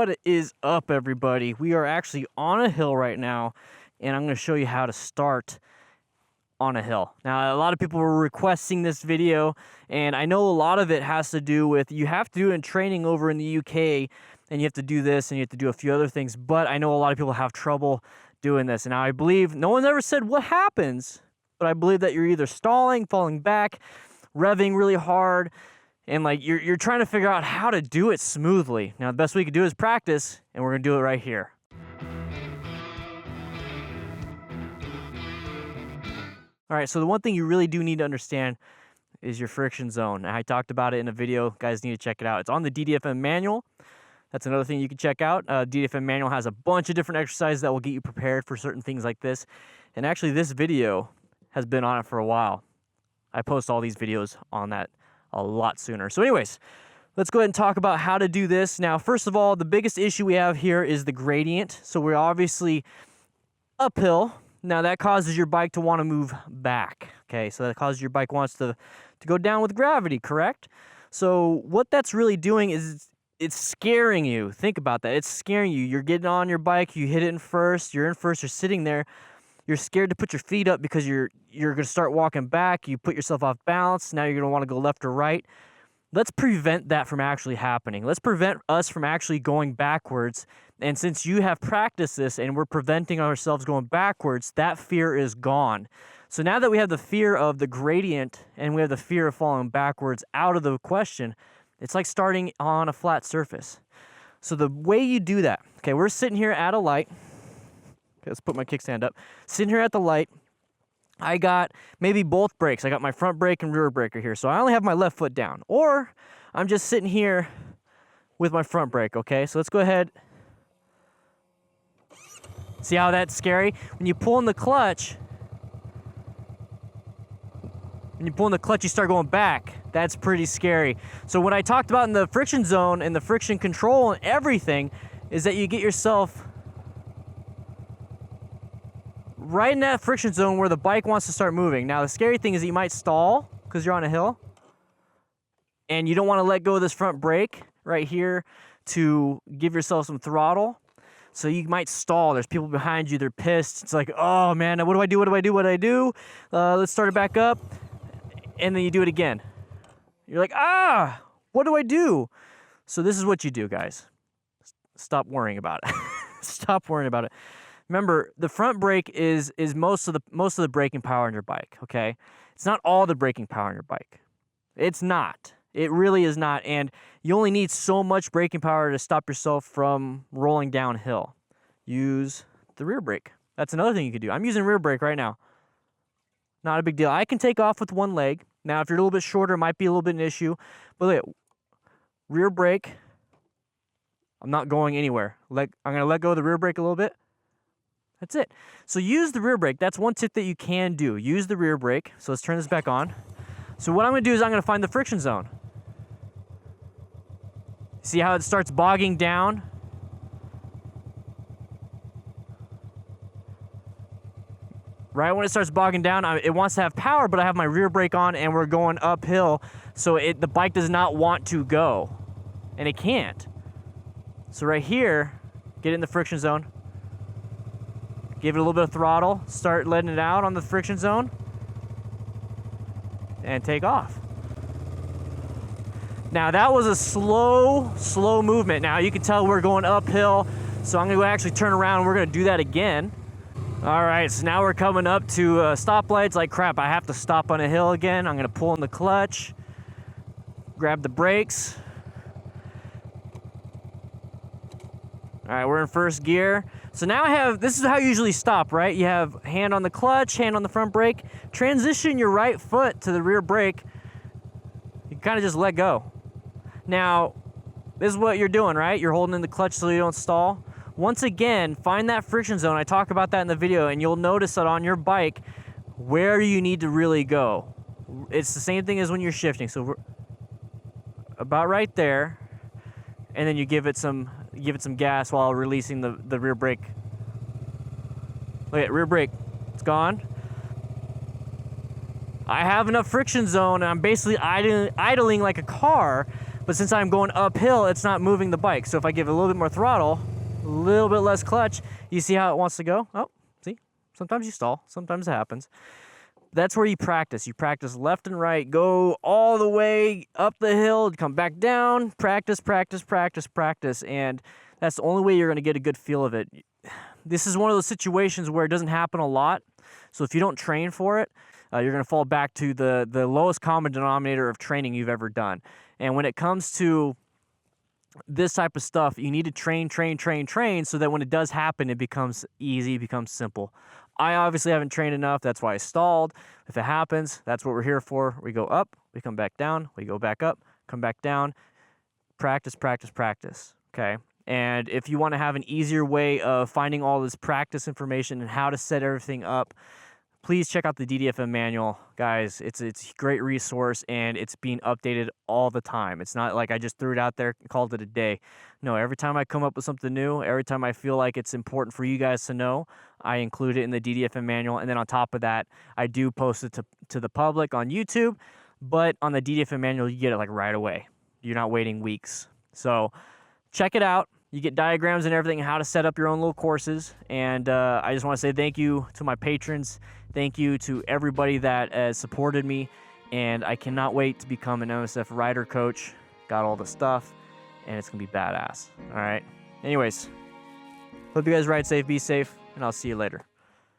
What is up, everybody? We are actually on a hill right now, and I'm going to show you how to start on a hill. Now, a lot of people were requesting this video, and I know a lot of it has to do with you have to do it in training over in the UK, and you have to do this, and you have to do a few other things, but I know a lot of people have trouble doing this. And now I believe, no one's ever said what happens, but I believe that you're either stalling, falling back, revving really hard, and like you're trying to figure out how to do it smoothly. Now, the best we could do is practice, and we're gonna do it right here. All right, so the one thing you really do need to understand is your friction zone. I talked about it in a video. Guys need to check it out. It's on the DDFM manual. That's another thing you can check out. DDFM manual has a bunch of different exercises that will get you prepared for certain things like this. And actually, this video has been on it for a while. I post all these videos on that a lot sooner. So anyways, let's go ahead and talk about how to do this. Now, first of all, the biggest issue we have here is the gradient. So we're obviously uphill. Now, that causes your bike to want to move back. Okay, so that causes your bike wants to go down with gravity, correct? So what that's really doing is it's scaring you. Think about that. It's scaring you. You're getting on your bike, you hit it in first, you're sitting there. You're scared to put your feet up because you're going to start walking back. You put yourself off balance. Now you're going to want to go left or right. Let's prevent that from actually happening. Let's prevent us from actually going backwards. And since you have practiced this and we're preventing ourselves going backwards, that fear is gone. So now that we have the fear of the gradient and we have the fear of falling backwards out of the question, it's like starting on a flat surface. So the way you do that, okay, we're sitting here at a light. Okay, let's put my kickstand up. Sitting here at the light, I got maybe both brakes. I got my front brake and rear brake here. So I only have my left foot down. Or I'm just sitting here with my front brake, okay? So let's go ahead. See how that's scary? When you pull in the clutch, you start going back. That's pretty scary. So what I talked about in the friction zone and the friction control and everything is that you get yourself right in that friction zone where the bike wants to start moving. Now, the scary thing is that you might stall because you're on a hill and you don't want to let go of this front brake right here to give yourself some throttle. So you might stall. There's people behind you. They're pissed. It's like, oh, man, what do I do? What do I do? What do I do? Let's start it back up. And then you do it again. You're like, what do I do? So this is what you do, guys. Stop worrying about it. Stop worrying about it. Remember, the front brake is most of the braking power on your bike, okay? It's not all the braking power on your bike. It's not. It really is not. And you only need so much braking power to stop yourself from rolling downhill. Use the rear brake. That's another thing you could do. I'm using rear brake right now. Not a big deal. I can take off with one leg. Now, if you're a little bit shorter, it might be a little bit an issue. But look, rear brake. I'm not going anywhere. I'm going to let go of the rear brake a little bit. That's it. So use the rear brake. That's one tip that you can do. Use the rear brake. So let's turn this back on. So what I'm going to do is I'm going to find the friction zone. See how it starts bogging down? Right when it starts bogging down, it wants to have power, but I have my rear brake on and we're going uphill. So the bike does not want to go. And it can't. So right here, get in the friction zone. Give it a little bit of throttle, start letting it out on the friction zone, and take off. Now that was a slow movement. Now you can tell we're going uphill, so I'm gonna actually turn around and we're gonna do that again. All right, so now we're coming up to stoplights. Like crap, I have to stop on a hill again. I'm gonna pull in the clutch, grab the brakes. All right, we're in first gear. So now this is how you usually stop, right? You have hand on the clutch, hand on the front brake. Transition your right foot to the rear brake. You kind of just let go. Now, this is what you're doing, right? You're holding in the clutch so you don't stall. Once again, find that friction zone. I talk about that in the video, and you'll notice that on your bike, where you need to really go. It's the same thing as when you're shifting. So we're about right there, and then you give it some gas while releasing the rear brake. Look at rear brake. It's gone. I have enough friction zone, and I'm basically idling like a car, But since I'm going uphill, it's not moving the bike. So if I give it a little bit more throttle, a little bit less clutch, you see how it wants to go? Oh, see? Sometimes you stall. Sometimes it happens. That's where you practice. You practice left and right, go all the way up the hill, come back down, practice, practice, practice, practice. And that's the only way you're going to get a good feel of it. This is one of those situations where it doesn't happen a lot. So if you don't train for it, you're going to fall back to the lowest common denominator of training you've ever done. And when it comes to this type of stuff, you need to train so that when it does happen, it becomes easy, it becomes simple. I obviously haven't trained enough. That's why I stalled. If it happens, that's what we're here for. We go up, we come back down, we go back up, come back down. Practice, practice, practice. Okay? And if you want to have an easier way of finding all this practice information and how to set everything up, please check out the DDFM manual, guys. It's a great resource, and it's being updated all the time. It's not like I just threw it out there and called it a day. No, every time I come up with something new, every time I feel like it's important for you guys to know, I include it in the DDFM manual. And then on top of that, I do post it to the public on YouTube. But on the DDFM manual, you get it like right away. You're not waiting weeks. So check it out. You get diagrams and everything, how to set up your own little courses. And I just want to say thank you to my patrons. Thank you to everybody that has supported me. And I cannot wait to become an MSF rider coach. Got all the stuff, and it's going to be badass. All right. Anyways, hope you guys ride safe, be safe, and I'll see you later.